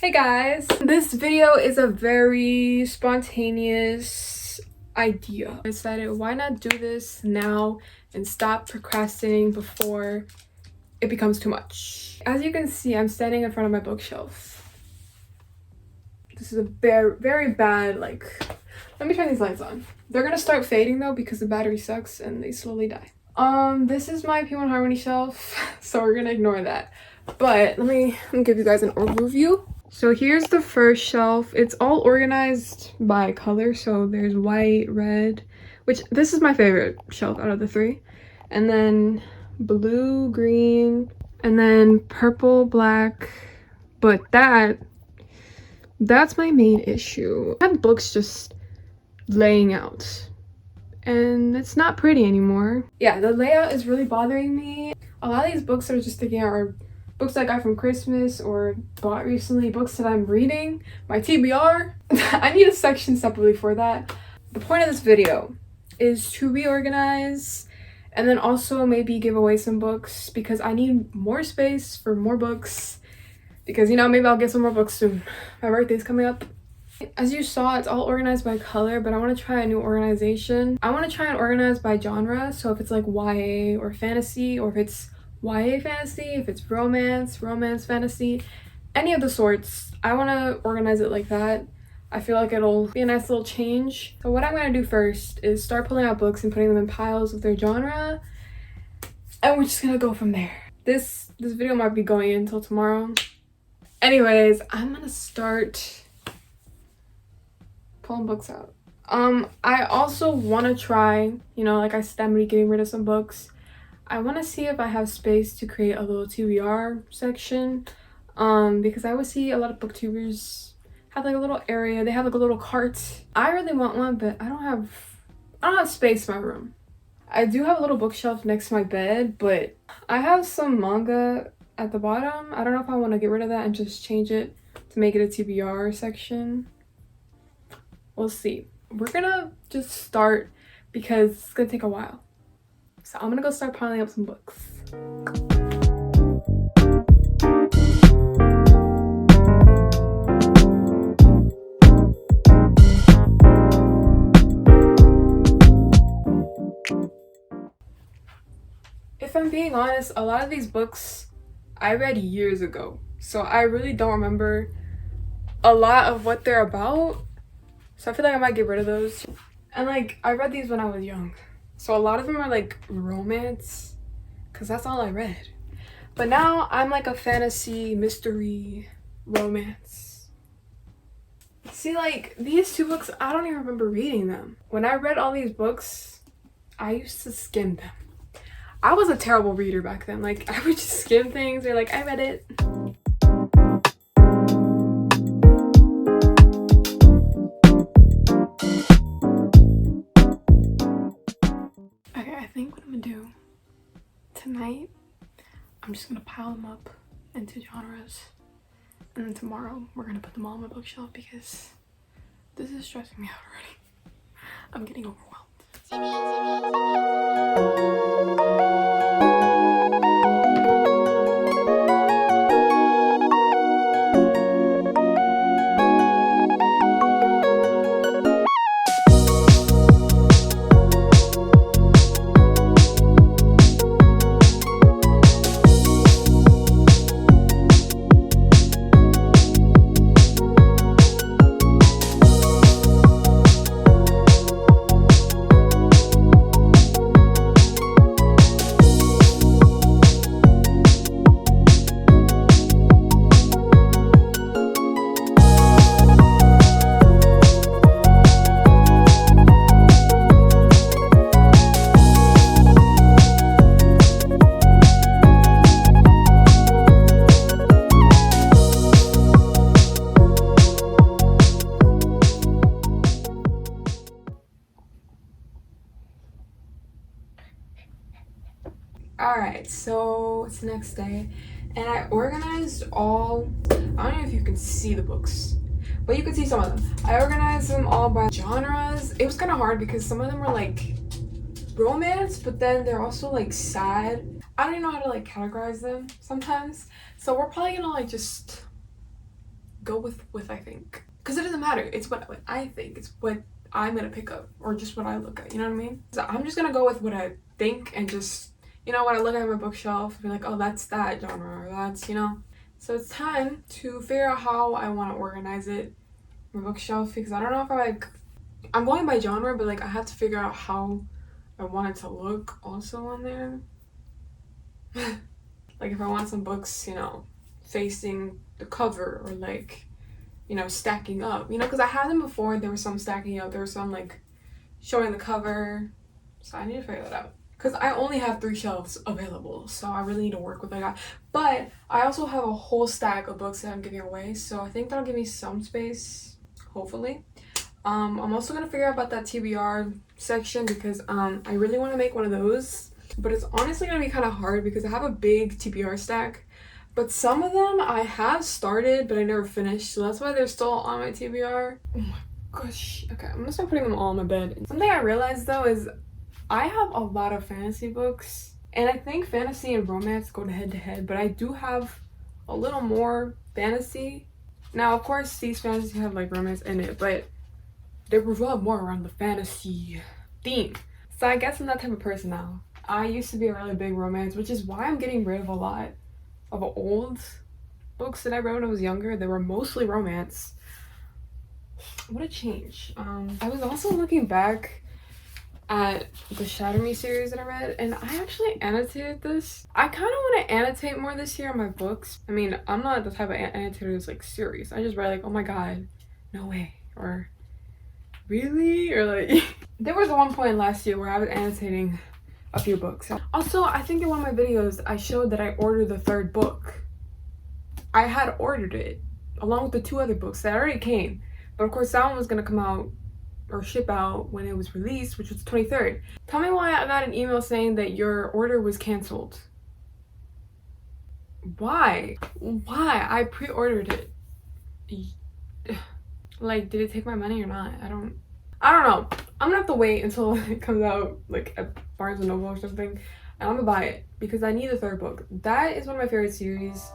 Hey guys, this video is a very spontaneous idea. I decided, why not do this now and stop procrastinating before it becomes too much. As you can see, I'm standing in front of my bookshelf. This is a very bad, let me turn these lights on. They're gonna start fading though because the battery sucks and they slowly die. This is my P1 Harmony shelf, so we're gonna ignore that. But let me give you guys an overview. So here's the first shelf. It's all organized by color. So there's white, red, which this is my favorite shelf out of the three. And then blue, green, and then purple, black. But that's my main issue. I have books just laying out and it's not pretty anymore. Yeah, the layout is really bothering me. A lot of these books that are just sticking out are books I got from Christmas or bought recently, books that I'm reading, my TBR. I need a section separately for that. The point of this video is to reorganize and then also maybe give away some books because I need more space for more books because, you know, maybe I'll get some more books soon. My birthday's coming up. As you saw, it's all organized by color, but I want to try a new organization. I want to try and organize by genre, so if it's like YA or fantasy, or if it's YA fantasy, if it's romance fantasy, any of the sorts. I want to organize it like that. I feel like it'll be a nice little change. So what I'm going to do first is start pulling out books and putting them in piles with their genre, and we're just going to go from there. This video might be going in until tomorrow. Anyways, I'm going to start pulling books out. I also want to try, you know, like I said, I'm going to be getting rid of some books. I want to see if I have space to create a little TBR section, because I always see a lot of booktubers have like a little area. They have like a little cart. I really want one, but I don't have space in my room. I do have a little bookshelf next to my bed, but I have some manga at the bottom. I don't know if I want to get rid of that and just change it to make it a TBR section. We'll see. We're gonna just start because it's gonna take a while. So I'm gonna go start piling up some books. If I'm being honest, a lot of these books I read years ago, so I really don't remember a lot of what they're about. So I feel like I might get rid of those. And like, I read these when I was young. So a lot of them are like romance, because that's all I read. But now I'm like a fantasy, mystery, romance. See, like, these two books, I don't even remember reading them. When I read all these books, I used to skim them. I was a terrible reader back then. Like, I would just skim things. Or like, I read it. Tonight, I'm just gonna pile them up into genres, and then tomorrow we're gonna put them all on my bookshelf because this is stressing me out already. I'm getting overwhelmed. Alright, so it's the next day, and I organized all, I don't know if you can see the books, but you can see some of them. I organized them all by genres. It was kind of hard because some of them were like romance, but then they're also like sad. I don't even know how to like categorize them sometimes. So we're probably gonna like just go with what I think, because it doesn't matter. It's what I think. It's what I'm gonna pick up, or just what I look at. You know what I mean? So I'm just gonna go with what I think, and just, you know, when I look at my bookshelf, be like, oh, that's that genre, or that's, you know. So it's time to figure out how I want to organize it, my bookshelf, because I don't know if I'm going by genre, but like I have to figure out how I want it to look also on there. Like if I want some books, you know, facing the cover, or like, you know, stacking up, you know, because I had them before. There was some stacking up, there was some like showing the cover, so I need to figure that out, because I only have 3 shelves available, so I really need to work with what I got. But I also have a whole stack of books that I'm giving away, so I think that'll give me some space, hopefully. I'm also gonna figure out about that TBR section, because I really want to make one of those, but it's honestly gonna be kind of hard because I have a big TBR stack, but some of them I have started but I never finished, so that's why they're still on my TBR. Oh my gosh. Okay, I'm gonna start putting them all on my bed. Something I realized though is I have a lot of fantasy books, and I think fantasy and romance go head to head, but I do have a little more fantasy. Now, of course, these fantasy have like romance in it, but they revolve more around the fantasy theme. So I guess I'm that type of person now. I used to be a really big romance, which is why I'm getting rid of a lot of old books that I read when I was younger. They were mostly romance. What a change. I was also looking back at the Shatter Me series that I read, and I actually annotated this. I kind of want to annotate more this year on my books. I mean, I'm not the type of annotator who's like serious. I just read like, oh my god, no way, or really, or like there was one point last year where I was annotating a few books. Also, I think in one of my videos I showed that I ordered the 3rd book. I had ordered it along with the 2 other books that already came, but of course that one was gonna come out or ship out when it was released, which was the 23rd. Tell me why I got an email saying that your order was canceled. Why I pre-ordered it. Like, did it take my money or not? I don't know. I'm gonna have to wait until it comes out like at Barnes and Noble or something, and I'm gonna buy it because I need the 3rd book. That is one of my favorite series.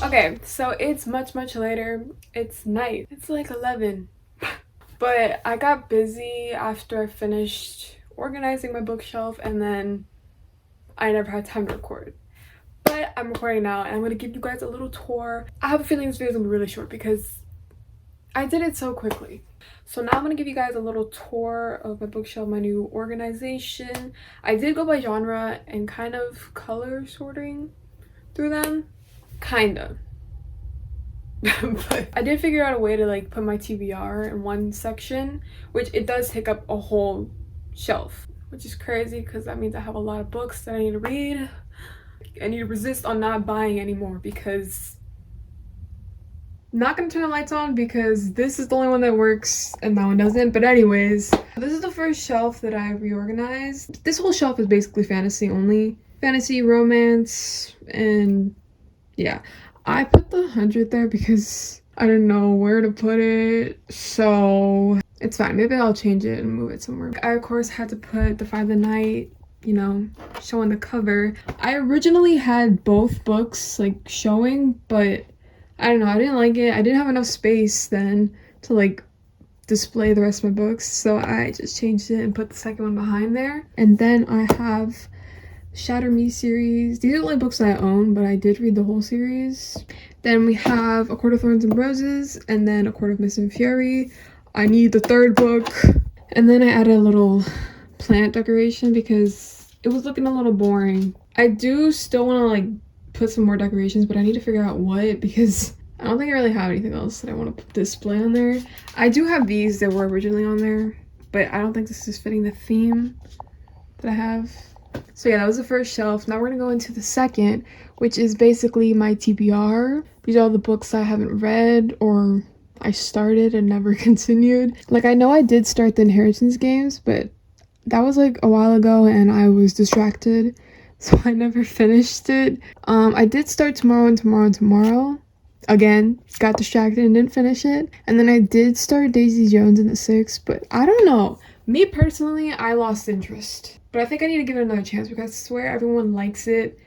Okay, so it's much later. It's night. It's like 11. But I got busy after I finished organizing my bookshelf, and then I never had time to record. But I'm recording now, and I'm going to give you guys a little tour. I have a feeling this video is going to be really short because I did it so quickly. So now I'm going to give you guys a little tour of my bookshelf, my new organization. I did go by genre and kind of color sorting through them. Kinda. But I did figure out a way to like put my TBR in one section, which it does take up a whole shelf, which is crazy because that means I have a lot of books that I need to read. I need to resist on not buying anymore because I'm not gonna turn the lights on because this is the only one that works and that one doesn't. But anyways, this is the first shelf that I reorganized. This whole shelf is basically fantasy only. Fantasy, romance, and yeah. I put the 100 there because I didn't know where to put it, so it's fine. Maybe I'll change it and move it somewhere. I, of course, had to put the Five of the Night, you know, showing the cover. I originally had both books, like, showing, but I don't know. I didn't like it. I didn't have enough space then to, like, display the rest of my books, so I just changed it and put the second one behind there. And then I have Shatter Me series. These are the only books that I own, but I did read the whole series. Then we have A Court of Thorns and Roses, and then A Court of Mist and Fury. I need the 3rd book. And then I added a little plant decoration because it was looking a little boring. I do still want to like put some more decorations, but I need to figure out what, because I don't think I really have anything else that I want to display on there. I do have these that were originally on there, but I don't think this is fitting the theme. that I have. So yeah, that was the first shelf. Now we're gonna go into the second, which is basically my TBR. These are all the books I haven't read or I started and never continued. Like, I know I did start the Inheritance games, but that was like a while ago and I was distracted, so I never finished it. I did start Tomorrow and Tomorrow and Tomorrow. Again, got distracted and didn't finish it. And then I did start Daisy Jones in the 6th, but I don't know. Me personally, I lost interest. But I think I need to give it another chance because I swear everyone likes it.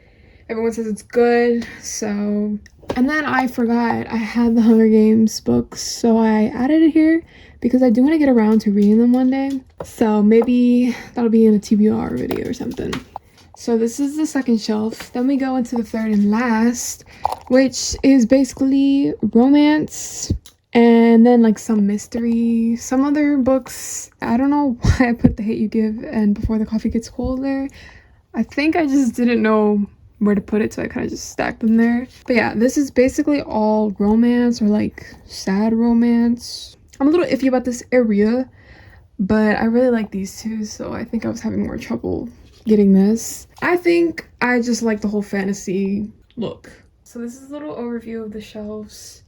Everyone says it's good, so... And then I forgot I had the Hunger Games books, so I added it here because I do want to get around to reading them one day. So maybe that'll be in a TBR video or something. So this is the second shelf. Then we go into the third and last, which is basically romance and then like some mystery, some other books. I don't know why I put The Hate You Give and Before the Coffee Gets Cold there. I think I just didn't know where to put it, so I kind of just stacked them there. But yeah, this is basically all romance or like sad romance. I'm a little iffy about this area, but I really like these two, so I think I was having more trouble getting this. I think I just like the whole fantasy look. So this is a little overview of the shelves.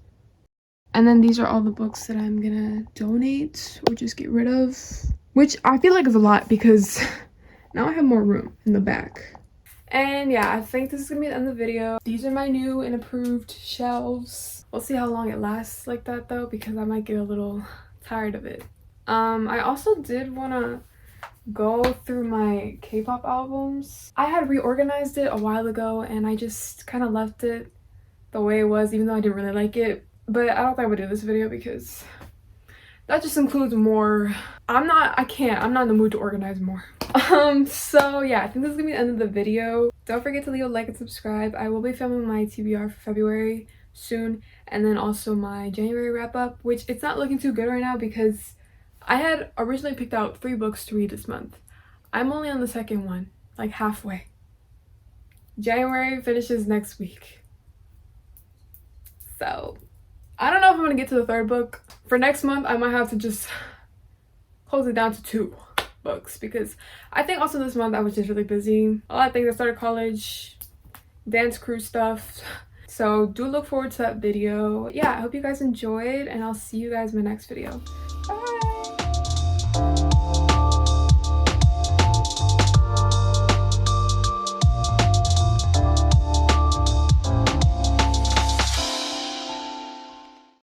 And then these are all the books that I'm gonna donate or just get rid of, which I feel like is a lot because now I have more room in the back. And yeah, I think this is gonna be the end of the video. These are my new and approved shelves. We'll see how long it lasts like that though, because I might get a little tired of it. I also did wanna go through my K-pop albums. I had reorganized it a while ago and I just kind of left it the way it was, even though I didn't really like it. But I don't think I would do this video because that just includes more. I'm not in the mood to organize more. So yeah, I think this is gonna be the end of the video. Don't forget to leave a like and subscribe. I will be filming my TBR for February soon, and then also my January wrap up, which it's not looking too good right now because I had originally picked out 3 books to read this month. I'm only on the second one, like halfway. January finishes next week. So I don't know if I'm gonna get to the 3rd book. For next month, I might have to just close it down to 2 books because I think also this month I was just really busy. A lot of things. I started college, dance crew stuff. So do look forward to that video. Yeah, I hope you guys enjoyed and I'll see you guys in my next video.